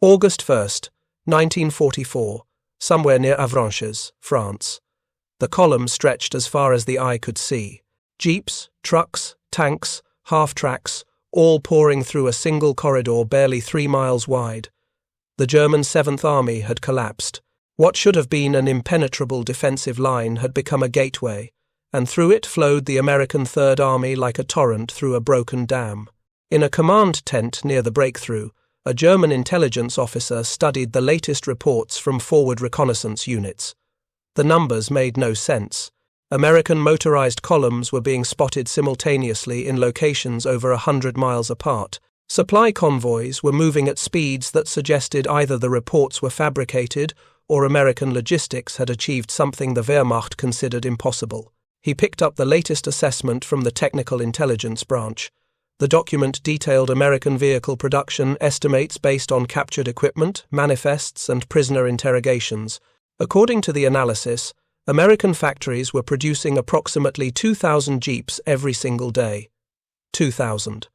August 1st, 1944, somewhere near Avranches, France. The column stretched as far as the eye could see. Jeeps, trucks, tanks, half-tracks, all pouring through a single corridor barely 3 miles wide. The German 7th Army had collapsed. What should have been an impenetrable defensive line had become a gateway, and through it flowed the American Third Army like a torrent through a broken dam. In a command tent near the breakthrough, a German intelligence officer studied the latest reports from forward reconnaissance units. The numbers made no sense. American motorized columns were being spotted simultaneously in locations over 100 miles apart. Supply convoys were moving at speeds that suggested either the reports were fabricated or American logistics had achieved something the Wehrmacht considered impossible. He picked up the latest assessment from the Technical Intelligence Branch. The document detailed American vehicle production estimates based on captured equipment, manifests, and prisoner interrogations. According to the analysis, American factories were producing approximately 2,000 Jeeps every single day. 2,000.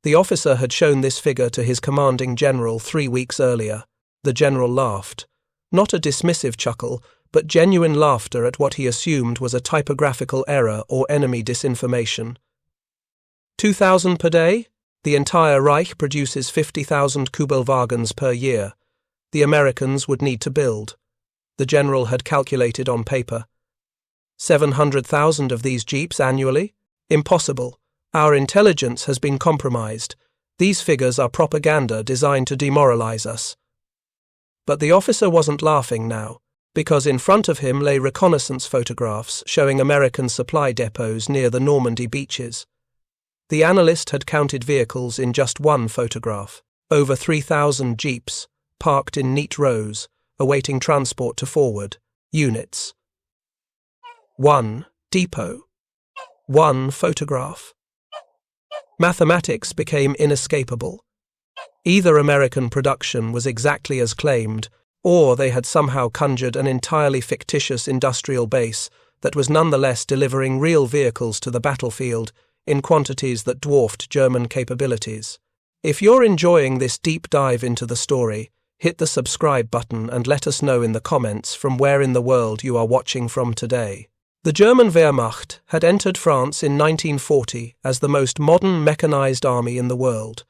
The officer had shown this figure to his commanding general 3 weeks earlier. The general laughed. Not a dismissive chuckle, but genuine laughter at what he assumed was a typographical error or enemy disinformation. 2,000 per day? The entire Reich produces 50,000 Kubelwagens per year. The Americans would need to build. The general had calculated on paper. 700,000 of these Jeeps annually? Impossible. Our intelligence has been compromised. These figures are propaganda designed to demoralize us. But the officer wasn't laughing now, because in front of him lay reconnaissance photographs showing American supply depots near the Normandy beaches. The analyst had counted vehicles in just one photograph. Over 3,000 Jeeps, parked in neat rows, awaiting transport to forward units. One depot. One photograph. Mathematics became inescapable. Either American production was exactly as claimed, or they had somehow conjured an entirely fictitious industrial base that was nonetheless delivering real vehicles to the battlefield in quantities that dwarfed German capabilities. If you're enjoying this deep dive into the story, hit the subscribe button and let us know in the comments from where in the world you are watching from today. The German Wehrmacht had entered France in 1940 as the most modern mechanized army in the world.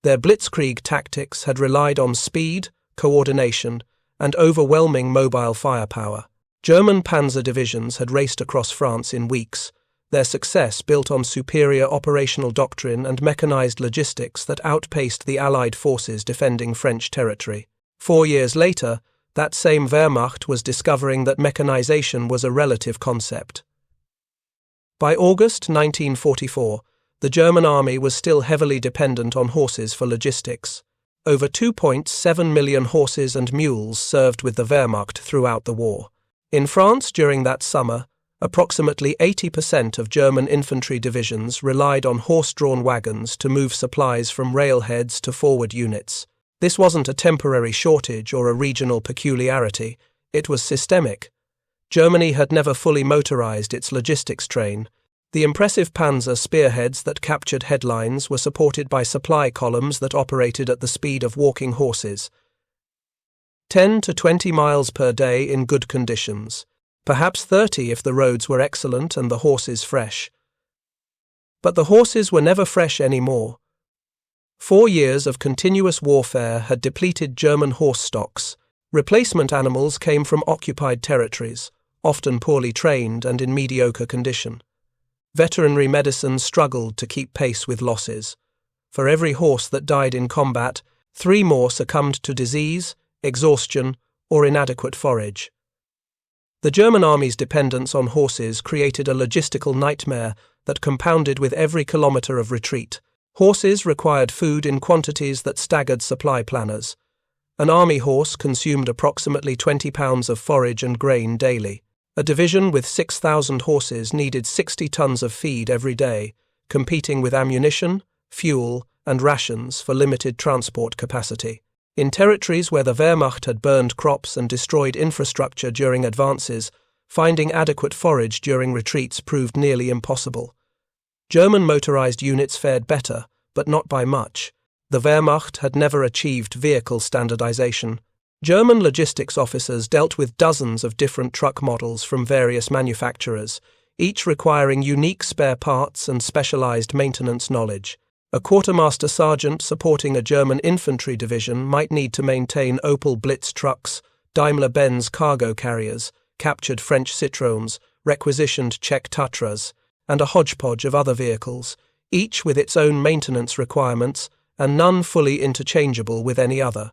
Their blitzkrieg tactics had relied on speed, coordination, and overwhelming mobile firepower. German panzer divisions had raced across France in weeks, their success built on superior operational doctrine and mechanized logistics that outpaced the Allied forces defending French territory. 4 years later, that same Wehrmacht was discovering that mechanization was a relative concept. By August 1944, the German army was still heavily dependent on horses for logistics. Over 2.7 million horses and mules served with the Wehrmacht throughout the war. In France during that summer, approximately 80% of German infantry divisions relied on horse-drawn wagons to move supplies from railheads to forward units. This wasn't a temporary shortage or a regional peculiarity, it was systemic. Germany had never fully motorized its logistics train. The impressive panzer spearheads that captured headlines were supported by supply columns that operated at the speed of walking horses. 10 to 20 miles per day in good conditions. Perhaps 30 if the roads were excellent and the horses fresh. But the horses were never fresh anymore. 4 years of continuous warfare had depleted German horse stocks. Replacement animals came from occupied territories, often poorly trained and in mediocre condition. Veterinary medicine struggled to keep pace with losses. For every horse that died in combat, 3 more succumbed to disease, exhaustion, or inadequate forage. The German army's dependence on horses created a logistical nightmare that compounded with every kilometre of retreat. Horses required food in quantities that staggered supply planners. An army horse consumed approximately 20 pounds of forage and grain daily. A division with 6,000 horses needed 60 tons of feed every day, competing with ammunition, fuel, and rations for limited transport capacity. In territories where the Wehrmacht had burned crops and destroyed infrastructure during advances, finding adequate forage during retreats proved nearly impossible. German motorized units fared better, but not by much. The Wehrmacht had never achieved vehicle standardization. German logistics officers dealt with dozens of different truck models from various manufacturers, each requiring unique spare parts and specialized maintenance knowledge. A quartermaster sergeant supporting a German infantry division might need to maintain Opel Blitz trucks, Daimler-Benz cargo carriers, captured French Citroëns, requisitioned Czech Tatras, and a hodgepodge of other vehicles, each with its own maintenance requirements and none fully interchangeable with any other.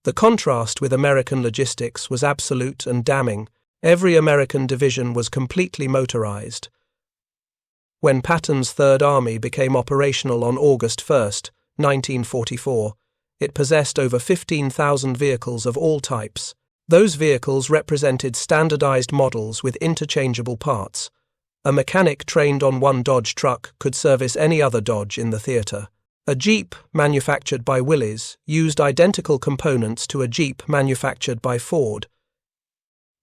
The contrast with American logistics was absolute and damning. Every American division was completely motorized. When Patton's Third Army became operational on August 1, 1944, it possessed over 15,000 vehicles of all types. Those vehicles represented standardized models with interchangeable parts. A mechanic trained on one Dodge truck could service any other Dodge in the theater. A Jeep manufactured by Willys used identical components to a Jeep manufactured by Ford.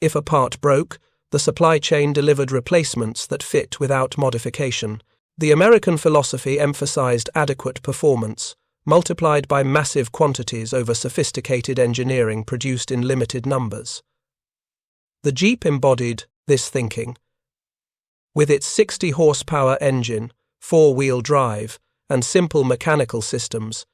If a part broke, the supply chain delivered replacements that fit without modification. The American philosophy emphasized adequate performance, multiplied by massive quantities over sophisticated engineering produced in limited numbers. The Jeep embodied this thinking. With its 60-horsepower engine, four-wheel drive, and simple mechanical systems,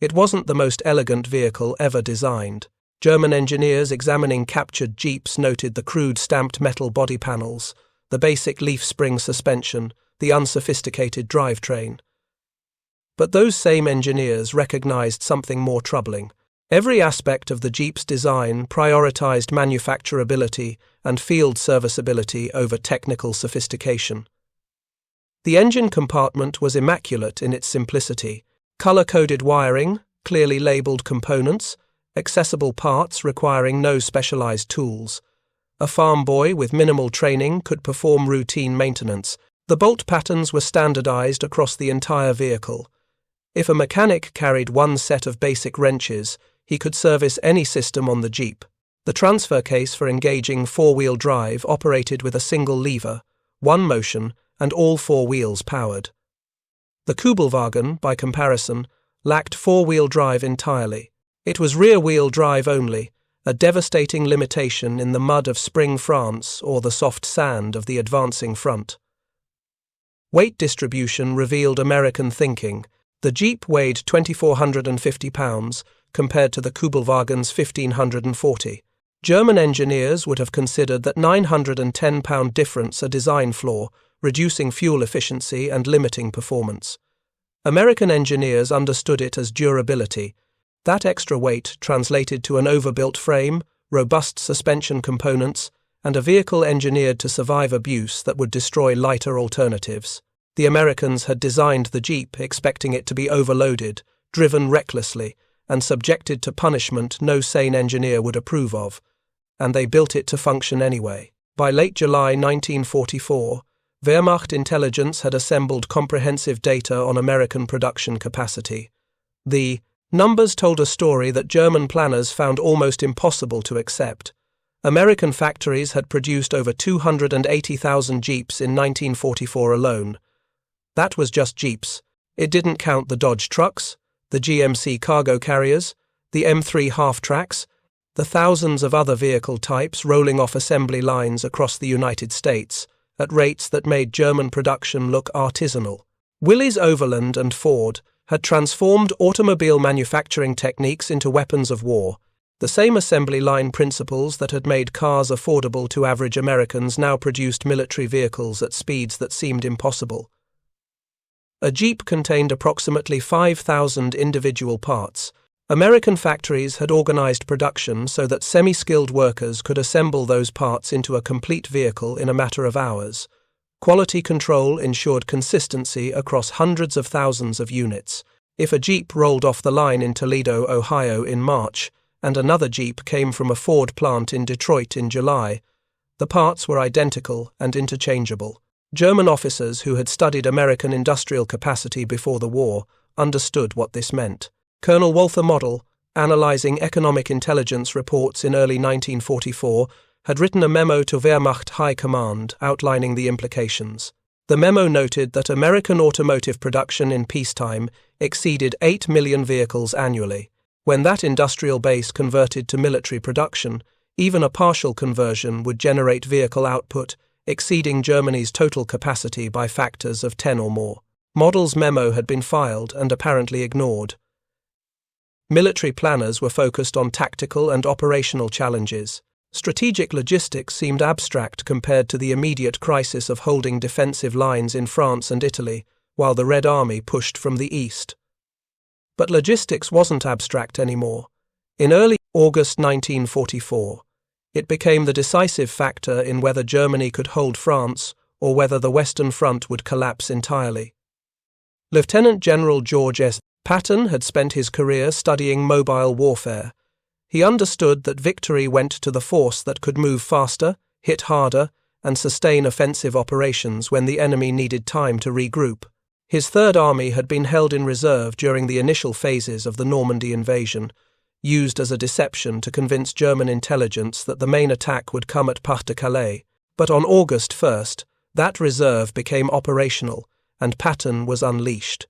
it wasn't the most elegant vehicle ever designed. German engineers examining captured Jeeps noted the crude stamped metal body panels, the basic leaf spring suspension, the unsophisticated drivetrain. But those same engineers recognized something more troubling. Every aspect of the Jeep's design prioritized manufacturability and field serviceability over technical sophistication. The engine compartment was immaculate in its simplicity. Color-coded wiring, clearly labeled components, accessible parts requiring no specialized tools. A farm boy with minimal training could perform routine maintenance. The bolt patterns were standardized across the entire vehicle. If a mechanic carried one set of basic wrenches, he could service any system on the Jeep. The transfer case for engaging four-wheel drive operated with a single lever, one motion, and all four wheels powered. The Kugelwagen, by comparison, lacked four-wheel drive entirely. It was rear-wheel drive only, a devastating limitation in the mud of spring France or the soft sand of the advancing front. Weight distribution revealed American thinking. The Jeep weighed 2,450 pounds compared to the Kugelwagen's 1,540. German engineers would have considered that 910-pound difference a design flaw, reducing fuel efficiency and limiting performance. American engineers understood it as durability. That extra weight translated to an overbuilt frame, robust suspension components, and a vehicle engineered to survive abuse that would destroy lighter alternatives. The Americans had designed the Jeep expecting it to be overloaded, driven recklessly, and subjected to punishment no sane engineer would approve of, and they built it to function anyway. By late July 1944, Wehrmacht intelligence had assembled comprehensive data on American production capacity. The numbers told a story that German planners found almost impossible to accept. American factories had produced over 280,000 Jeeps in 1944 alone. That was just Jeeps. It didn't count the Dodge trucks, the GMC cargo carriers, the M3 half-tracks, the thousands of other vehicle types rolling off assembly lines across the United States at rates that made German production look artisanal. Willys Overland and Ford had transformed automobile manufacturing techniques into weapons of war. The same assembly line principles that had made cars affordable to average Americans now produced military vehicles at speeds that seemed impossible. A Jeep contained approximately 5,000 individual parts. American factories had organized production so that semi-skilled workers could assemble those parts into a complete vehicle in a matter of hours. Quality control ensured consistency across hundreds of thousands of units. If a Jeep rolled off the line in Toledo, Ohio in March, and another Jeep came from a Ford plant in Detroit in July, the parts were identical and interchangeable. German officers who had studied American industrial capacity before the war understood what this meant. Colonel Walther Model, analyzing economic intelligence reports in early 1944, had written a memo to Wehrmacht High Command outlining the implications. The memo noted that American automotive production in peacetime exceeded 8 million vehicles annually. When that industrial base converted to military production, even a partial conversion would generate vehicle output exceeding Germany's total capacity by factors of 10 or more. Model's memo had been filed and apparently ignored. Military planners were focused on tactical and operational challenges. Strategic logistics seemed abstract compared to the immediate crisis of holding defensive lines in France and Italy, while the Red Army pushed from the east. But logistics wasn't abstract anymore. In early August 1944, it became the decisive factor in whether Germany could hold France or whether the Western Front would collapse entirely. Lieutenant General George S. Patton had spent his career studying mobile warfare. He understood that victory went to the force that could move faster, hit harder, and sustain offensive operations when the enemy needed time to regroup. His Third Army had been held in reserve during the initial phases of the Normandy invasion, used as a deception to convince German intelligence that the main attack would come at Pas-de-Calais. But on August 1st, that reserve became operational, and Patton was unleashed.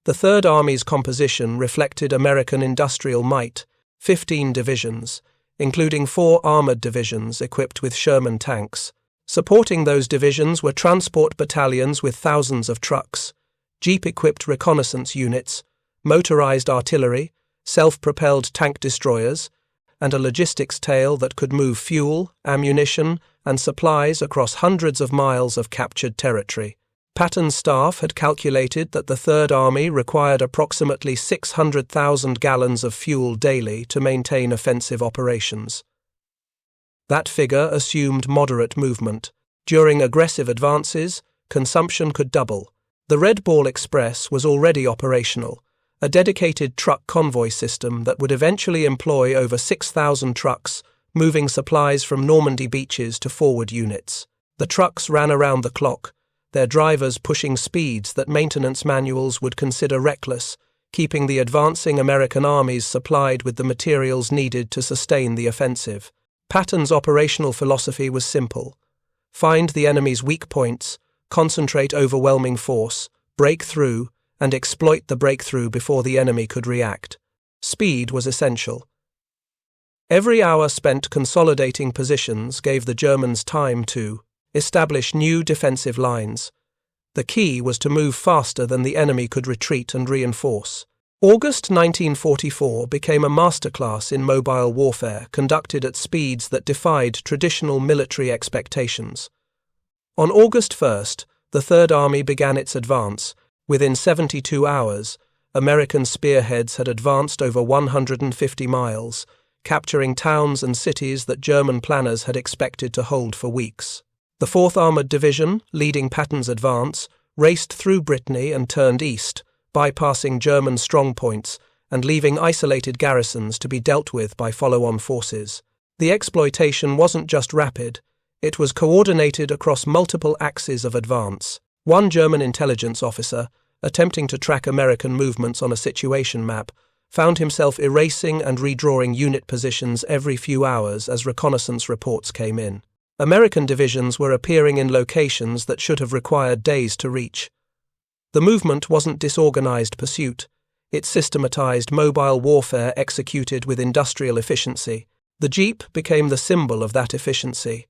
The Third Army's composition reflected American industrial might: 15 divisions, including 4 armored divisions equipped with Sherman tanks. Supporting those divisions were transport battalions with thousands of trucks, jeep-equipped reconnaissance units, motorized artillery, self-propelled tank destroyers, and a logistics tail that could move fuel, ammunition, and supplies across hundreds of miles of captured territory. Patton's staff had calculated that the Third Army required approximately 600,000 gallons of fuel daily to maintain offensive operations. That figure assumed moderate movement. During aggressive advances, consumption could double. The Red Ball Express was already operational, a dedicated truck convoy system that would eventually employ over 6,000 trucks, moving supplies from Normandy beaches to forward units. The trucks ran around the clock, their drivers pushing speeds that maintenance manuals would consider reckless, keeping the advancing American armies supplied with the materials needed to sustain the offensive. Patton's operational philosophy was simple: find the enemy's weak points, concentrate overwhelming force, break through, and exploit the breakthrough before the enemy could react. Speed was essential. Every hour spent consolidating positions gave the Germans time to establish new defensive lines. The key was to move faster than the enemy could retreat and reinforce. August 1944 became a masterclass in mobile warfare conducted at speeds that defied traditional military expectations. On August 1st, the Third Army began its advance. Within 72 hours, American spearheads had advanced over 150 miles, capturing towns and cities that German planners had expected to hold for weeks. The 4th Armored Division, leading Patton's advance, raced through Brittany and turned east, bypassing German strongpoints and leaving isolated garrisons to be dealt with by follow-on forces. The exploitation wasn't just rapid, it was coordinated across multiple axes of advance. One German intelligence officer, attempting to track American movements on a situation map, found himself erasing and redrawing unit positions every few hours as reconnaissance reports came in. American divisions were appearing in locations that should have required days to reach. The movement wasn't disorganized pursuit, it systematized mobile warfare executed with industrial efficiency. The Jeep became the symbol of that efficiency.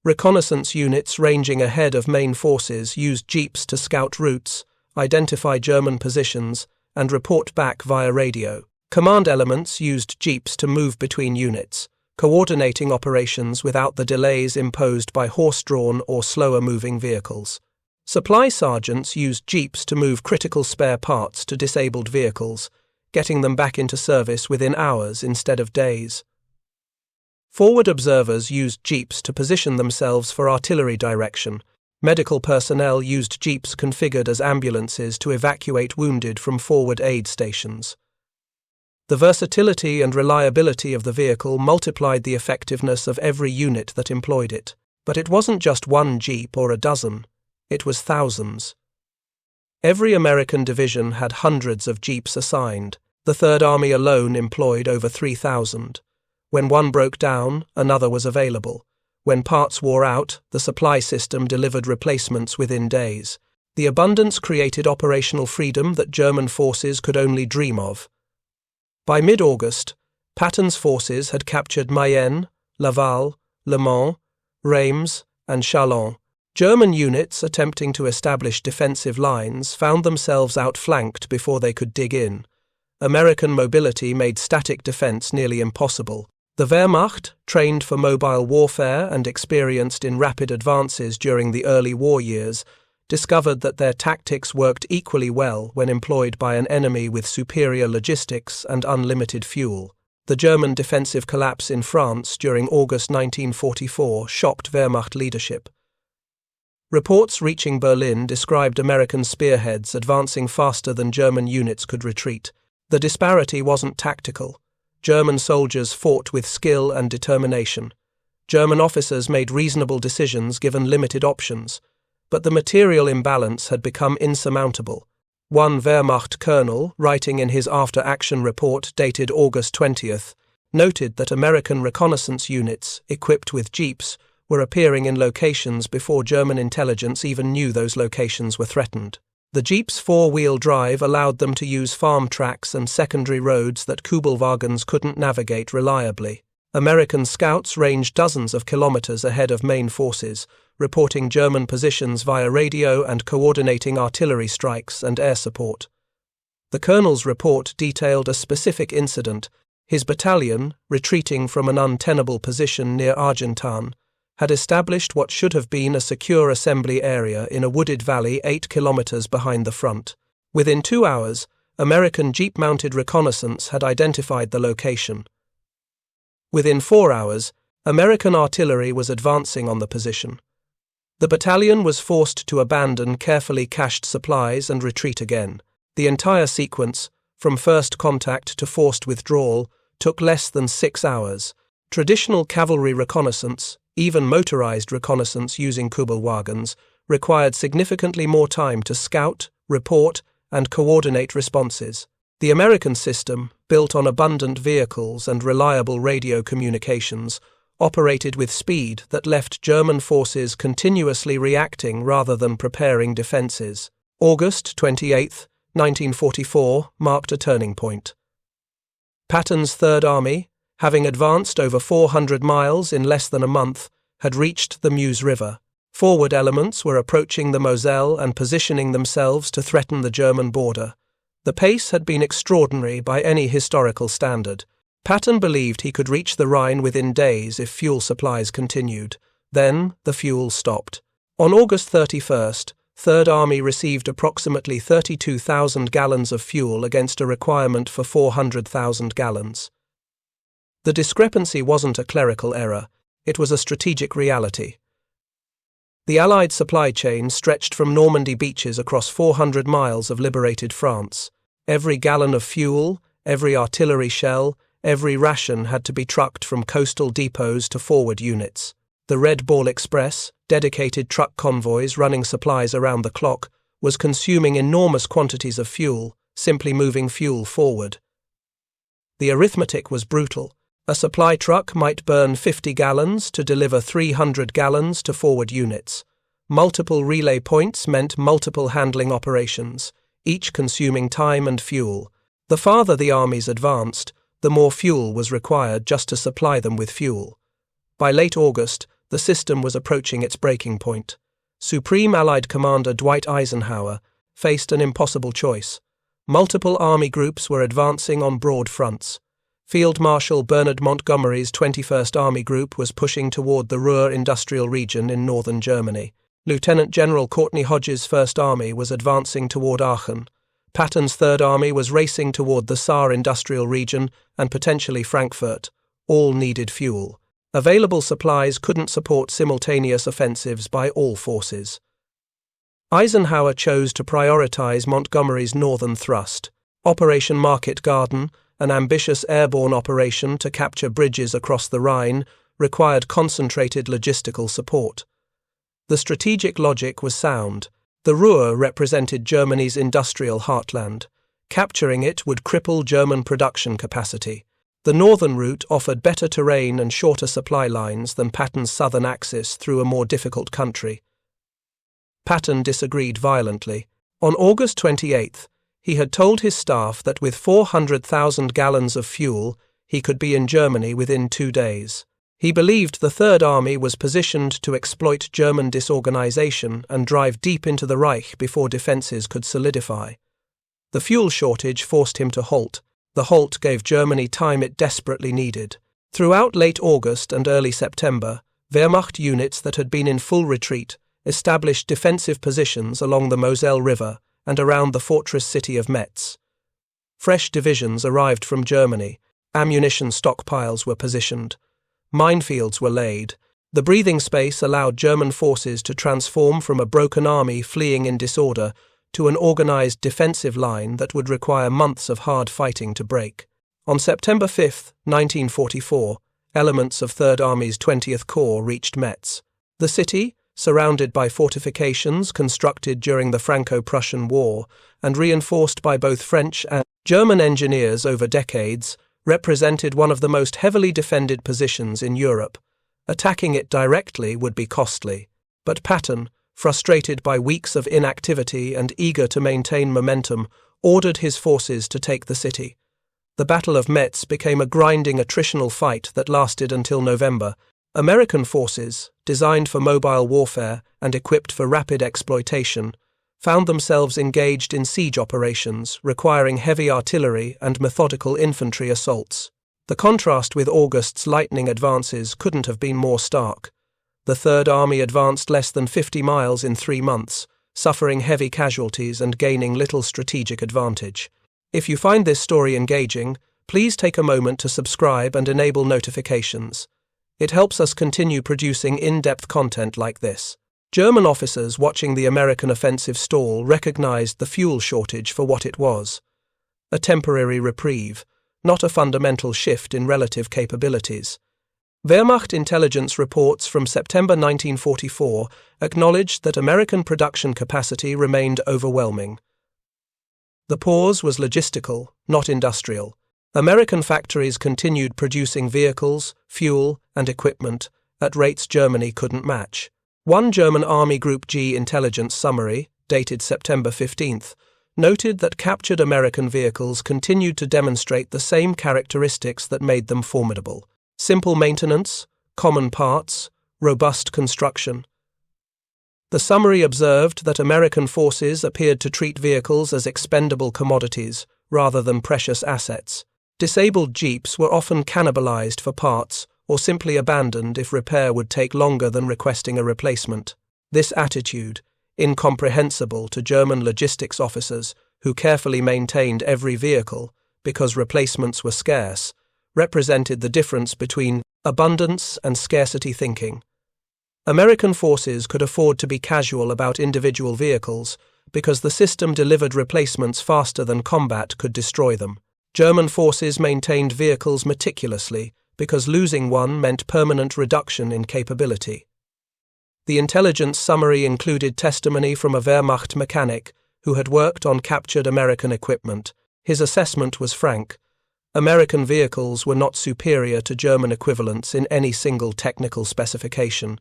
Reconnaissance units ranging ahead of main forces used Jeeps to scout routes, identify German positions, and report back via radio. Command elements used Jeeps to move between units, coordinating operations without the delays imposed by horse-drawn or slower-moving vehicles. Supply sergeants used Jeeps to move critical spare parts to disabled vehicles, getting them back into service within hours instead of days. Forward observers used Jeeps to position themselves for artillery direction. Medical personnel used Jeeps configured as ambulances to evacuate wounded from forward aid stations. The versatility and reliability of the vehicle multiplied the effectiveness of every unit that employed it. But it wasn't just one Jeep or a dozen, it was thousands. Every American division had hundreds of Jeeps assigned. The Third Army alone employed over 3,000. When one broke down, another was available. When parts wore out, the supply system delivered replacements within days. The abundance created operational freedom that German forces could only dream of. By mid-August, Patton's forces had captured Mayenne, Laval, Le Mans, Reims, and Châlons. German units attempting to establish defensive lines found themselves outflanked before they could dig in. American mobility made static defense nearly impossible. The Wehrmacht, trained for mobile warfare and experienced in rapid advances during the early war years, discovered that their tactics worked equally well when employed by an enemy with superior logistics and unlimited fuel. The German defensive collapse in France during August 1944 shocked Wehrmacht leadership. Reports reaching Berlin described American spearheads advancing faster than German units could retreat. The disparity wasn't tactical. German soldiers fought with skill and determination. German officers made reasonable decisions given limited options, but the material imbalance had become insurmountable. One Wehrmacht colonel, writing in his after-action report dated August 20th, noted that American reconnaissance units, equipped with jeeps, were appearing in locations before German intelligence even knew those locations were threatened. The jeep's four-wheel drive allowed them to use farm tracks and secondary roads that Kübelwagens couldn't navigate reliably. American scouts ranged dozens of kilometers ahead of main forces, reporting German positions via radio and coordinating artillery strikes and air support. The colonel's report detailed a specific incident. His battalion, retreating from an untenable position near Argentan, had established what should have been a secure assembly area in a wooded valley 8 kilometers behind the front. Within 2 hours, American jeep-mounted reconnaissance had identified the location. Within 4 hours, American artillery was advancing on the position. The battalion was forced to abandon carefully cached supplies and retreat again. The entire sequence, from first contact to forced withdrawal, took less than 6 hours. Traditional cavalry reconnaissance, even motorized reconnaissance using Kübelwagens, required significantly more time to scout, report, and coordinate responses. The American system, built on abundant vehicles and reliable radio communications, operated with speed that left German forces continuously reacting rather than preparing defenses. August 28, 1944, marked a turning point. Patton's Third Army, having advanced over 400 miles in less than a month, had reached the Meuse River. Forward elements were approaching the Moselle and positioning themselves to threaten the German border. The pace had been extraordinary by any historical standard. Patton believed he could reach the Rhine within days if fuel supplies continued. Then the fuel stopped. On August 31st, Third Army received approximately 32,000 gallons of fuel against a requirement for 400,000 gallons. The discrepancy wasn't a clerical error, it was a strategic reality. The Allied supply chain stretched from Normandy beaches across 400 miles of liberated France. Every gallon of fuel, every artillery shell, every ration had to be trucked from coastal depots to forward units. The Red Ball Express, dedicated truck convoys running supplies around the clock, was consuming enormous quantities of fuel, simply moving fuel forward. The arithmetic was brutal. A supply truck might burn 50 gallons to deliver 300 gallons to forward units. Multiple relay points meant multiple handling operations, each consuming time and fuel. The farther the armies advanced, the more fuel was required just to supply them with fuel. By late August, the system was approaching its breaking point. Supreme Allied Commander Dwight Eisenhower faced an impossible choice. Multiple army groups were advancing on broad fronts. Field Marshal Bernard Montgomery's 21st Army Group was pushing toward the Ruhr industrial region in northern Germany. Lieutenant General Courtney Hodges' 1st Army was advancing toward Aachen. Patton's 3rd Army was racing toward the Saar industrial region and potentially Frankfurt. All needed fuel. Available supplies couldn't support simultaneous offensives by all forces. Eisenhower chose to prioritize Montgomery's northern thrust. Operation Market Garden, an ambitious airborne operation to capture bridges across the Rhine, required concentrated logistical support. The strategic logic was sound. The Ruhr represented Germany's industrial heartland. Capturing it would cripple German production capacity. The northern route offered better terrain and shorter supply lines than Patton's southern axis through a more difficult country. Patton disagreed violently. On August 28, he had told his staff that with 400,000 gallons of fuel, he could be in Germany within 2 days. He believed the Third Army was positioned to exploit German disorganization and drive deep into the Reich before defenses could solidify. The fuel shortage forced him to halt. The halt gave Germany time it desperately needed. Throughout late August and early September, Wehrmacht units that had been in full retreat established defensive positions along the Moselle River and around the fortress city of Metz. Fresh divisions arrived from Germany. Ammunition stockpiles were positioned. Minefields were laid. The breathing space allowed German forces to transform from a broken army fleeing in disorder to an organized defensive line that would require months of hard fighting to break. On September 5, 1944, elements of Third Army's 20th Corps reached Metz. The city, surrounded by fortifications constructed during the Franco-Prussian War and reinforced by both French and German engineers over decades, represented one of the most heavily defended positions in Europe. Attacking it directly would be costly. But Patton, frustrated by weeks of inactivity and eager to maintain momentum, ordered his forces to take the city. The Battle of Metz became a grinding attritional fight that lasted until November. American forces, designed for mobile warfare and equipped for rapid exploitation, found themselves engaged in siege operations requiring heavy artillery and methodical infantry assaults. The contrast with August's lightning advances couldn't have been more stark. The Third Army advanced less than 50 miles in 3 months, suffering heavy casualties and gaining little strategic advantage. If you find this story engaging, please take a moment to subscribe and enable notifications. It helps us continue producing in-depth content like this. German officers watching the American offensive stall recognized the fuel shortage for what it was: a temporary reprieve, not a fundamental shift in relative capabilities. Wehrmacht intelligence reports from September 1944 acknowledged that American production capacity remained overwhelming. The pause was logistical, not industrial. American factories continued producing vehicles, fuel, and equipment at rates Germany couldn't match. One German Army Group G intelligence summary, dated September 15th, noted that captured American vehicles continued to demonstrate the same characteristics that made them formidable: simple maintenance, common parts, robust construction. The summary observed that American forces appeared to treat vehicles as expendable commodities rather than precious assets. Disabled jeeps were often cannibalized for parts or simply abandoned if repair would take longer than requesting a replacement. This attitude, incomprehensible to German logistics officers who carefully maintained every vehicle because replacements were scarce, represented the difference between abundance and scarcity thinking. American forces could afford to be casual about individual vehicles because the system delivered replacements faster than combat could destroy them. German forces maintained vehicles meticulously because losing one meant permanent reduction in capability. The intelligence summary included testimony from a Wehrmacht mechanic who had worked on captured American equipment. His assessment was frank. American vehicles were not superior to German equivalents in any single technical specification,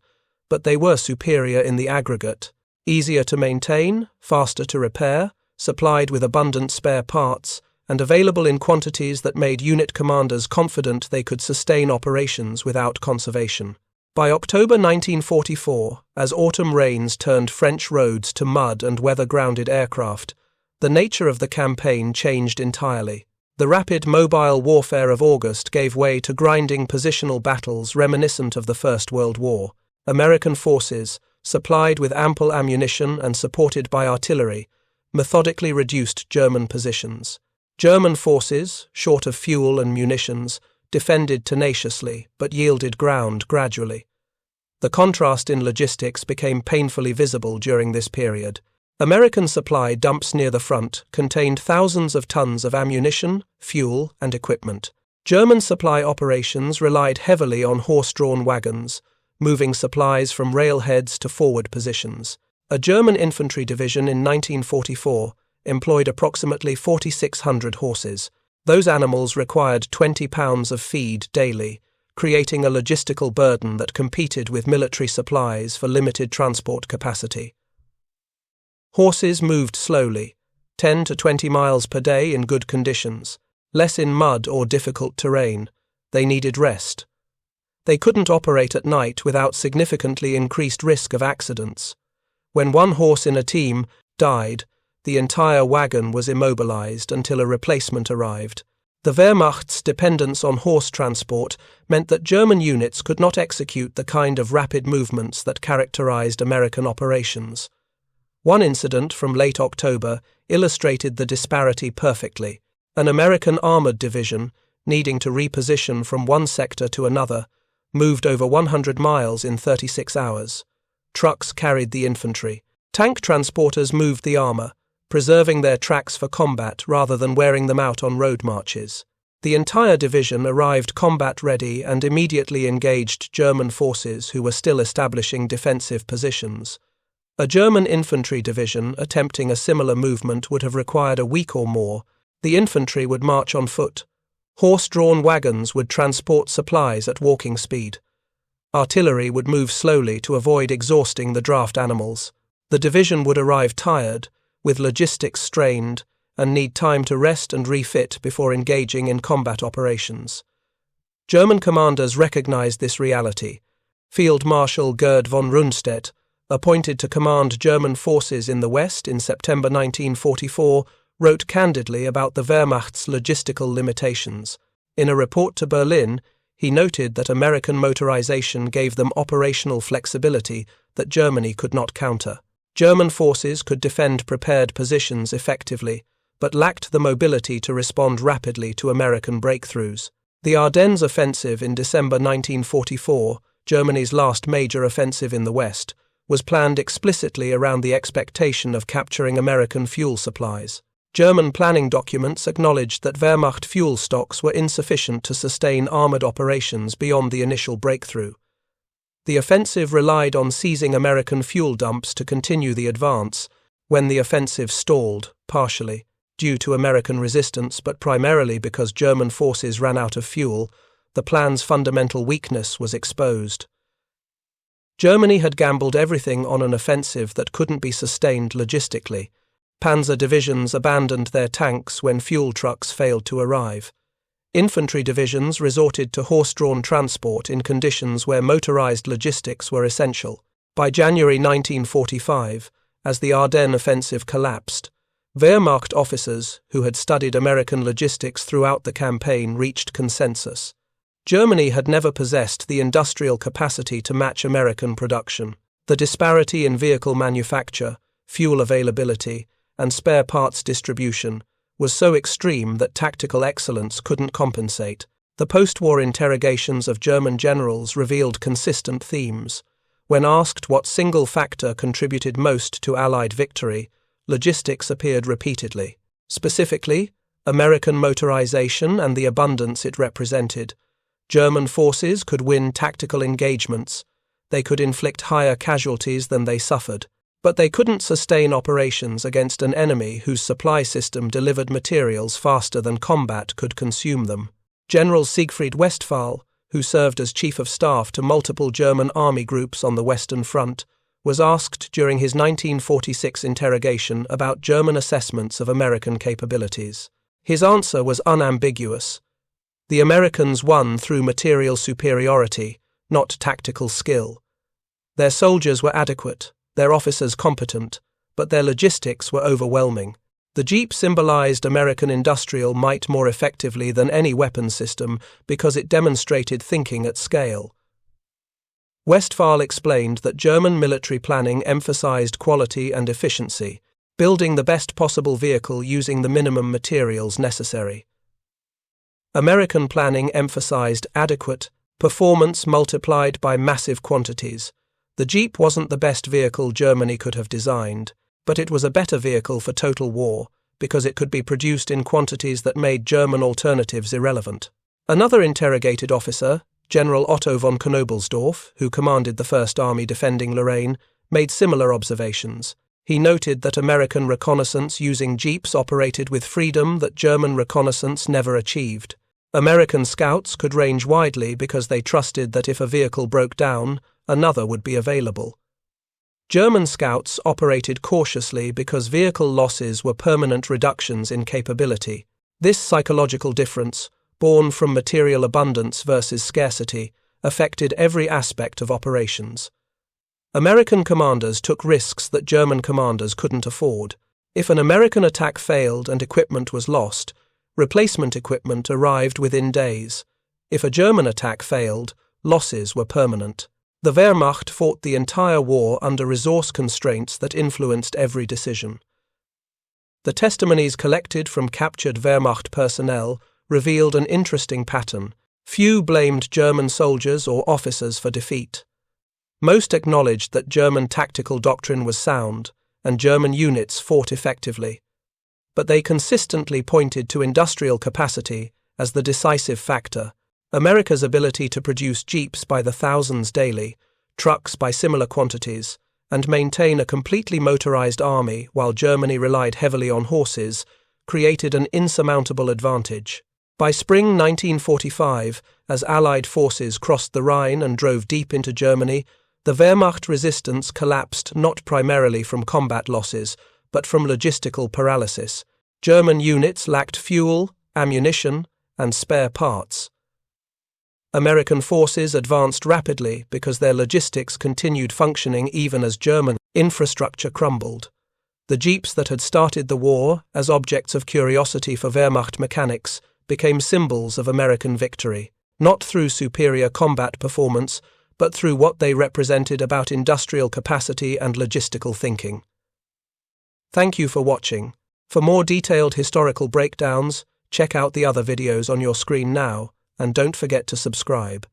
but they were superior in the aggregate: easier to maintain, faster to repair, supplied with abundant spare parts, and available in quantities that made unit commanders confident they could sustain operations without conservation. By October 1944, as autumn rains turned French roads to mud and weather-grounded aircraft, the nature of the campaign changed entirely. The rapid mobile warfare of August gave way to grinding positional battles reminiscent of the First World War. American forces, supplied with ample ammunition and supported by artillery, methodically reduced German positions. German forces, short of fuel and munitions, defended tenaciously but yielded ground gradually. The contrast in logistics became painfully visible during this period. American supply dumps near the front contained thousands of tons of ammunition, fuel, and equipment. German supply operations relied heavily on horse-drawn wagons, moving supplies from railheads to forward positions. A German infantry division in 1944 employed approximately 4,600 horses. Those animals required 20 pounds of feed daily, creating a logistical burden that competed with military supplies for limited transport capacity. Horses moved slowly, 10 to 20 miles per day in good conditions, less in mud or difficult terrain. They needed rest. They couldn't operate at night without significantly increased risk of accidents. When one horse in a team died, the entire wagon was immobilized until a replacement arrived. The Wehrmacht's dependence on horse transport meant that German units could not execute the kind of rapid movements that characterized American operations. One incident from late October illustrated the disparity perfectly. An American armored division, needing to reposition from one sector to another, moved over 100 miles in 36 hours. Trucks carried the infantry. Tank transporters moved the armor, preserving their tracks for combat rather than wearing them out on road marches. The entire division arrived combat-ready and immediately engaged German forces who were still establishing defensive positions. A German infantry division attempting a similar movement would have required a week or more. The infantry would march on foot. Horse-drawn wagons would transport supplies at walking speed. Artillery would move slowly to avoid exhausting the draft animals. The division would arrive tired, with logistics strained, and need time to rest and refit before engaging in combat operations. German commanders recognized this reality. Field Marshal Gerd von Rundstedt, appointed to command German forces in the West in September 1944, wrote candidly about the Wehrmacht's logistical limitations. In a report to Berlin, he noted that American motorization gave them operational flexibility that Germany could not counter. German forces could defend prepared positions effectively, but lacked the mobility to respond rapidly to American breakthroughs. The Ardennes offensive in December 1944, Germany's last major offensive in the West, was planned explicitly around the expectation of capturing American fuel supplies. German planning documents acknowledged that Wehrmacht fuel stocks were insufficient to sustain armored operations beyond the initial breakthrough. The offensive relied on seizing American fuel dumps to continue the advance, when the offensive stalled, partially, due to American resistance but primarily because German forces ran out of fuel. The plan's fundamental weakness was exposed. Germany had gambled everything on an offensive that couldn't be sustained logistically. Panzer divisions abandoned their tanks when fuel trucks failed to arrive. Infantry divisions resorted to horse-drawn transport in conditions where motorized logistics were essential. By January 1945, as the Ardennes offensive collapsed, Wehrmacht officers who had studied American logistics throughout the campaign reached consensus. Germany had never possessed the industrial capacity to match American production. The disparity in vehicle manufacture, fuel availability, and spare parts distribution was so extreme that tactical excellence couldn't compensate. The post-war interrogations of German generals revealed consistent themes. When asked what single factor contributed most to Allied victory, logistics appeared repeatedly. Specifically, American motorization and the abundance it represented. German forces could win tactical engagements. They could inflict higher casualties than they suffered. But they couldn't sustain operations against an enemy whose supply system delivered materials faster than combat could consume them. General Siegfried Westphal, who served as chief of staff to multiple German army groups on the Western Front, was asked during his 1946 interrogation about German assessments of American capabilities. His answer was unambiguous. The Americans won through material superiority, not tactical skill. Their soldiers were adequate, their officers competent, but their logistics were overwhelming. The Jeep symbolized American industrial might more effectively than any weapon system because it demonstrated thinking at scale. Westphal explained that German military planning emphasized quality and efficiency, building the best possible vehicle using the minimum materials necessary. American planning emphasized adequate performance multiplied by massive quantities. The Jeep wasn't the best vehicle Germany could have designed, but it was a better vehicle for total war because it could be produced in quantities that made German alternatives irrelevant. Another interrogated officer, General Otto von Knobelsdorff, who commanded the First Army defending Lorraine, made similar observations. He noted that American reconnaissance using Jeeps operated with freedom that German reconnaissance never achieved. American scouts could range widely because they trusted that if a vehicle broke down, another would be available. German scouts operated cautiously because vehicle losses were permanent reductions in capability. This psychological difference, born from material abundance versus scarcity, affected every aspect of operations. American commanders took risks that German commanders couldn't afford. If an American attack failed and equipment was lost, replacement equipment arrived within days. If a German attack failed, losses were permanent. The Wehrmacht fought the entire war under resource constraints that influenced every decision. The testimonies collected from captured Wehrmacht personnel revealed an interesting pattern. Few blamed German soldiers or officers for defeat. Most acknowledged that German tactical doctrine was sound, and German units fought effectively. But they consistently pointed to industrial capacity as the decisive factor. America's ability to produce jeeps by the thousands daily, trucks by similar quantities, and maintain a completely motorized army while Germany relied heavily on horses, created an insurmountable advantage. By spring 1945, as Allied forces crossed the Rhine and drove deep into Germany, the Wehrmacht resistance collapsed not primarily from combat losses, but from logistical paralysis. German units lacked fuel, ammunition, and spare parts. American forces advanced rapidly because their logistics continued functioning even as German infrastructure crumbled. The jeeps that had started the war as objects of curiosity for Wehrmacht mechanics became symbols of American victory, not through superior combat performance, but through what they represented about industrial capacity and logistical thinking. Thank you for watching. For more detailed historical breakdowns, check out the other videos on your screen now, and don't forget to subscribe.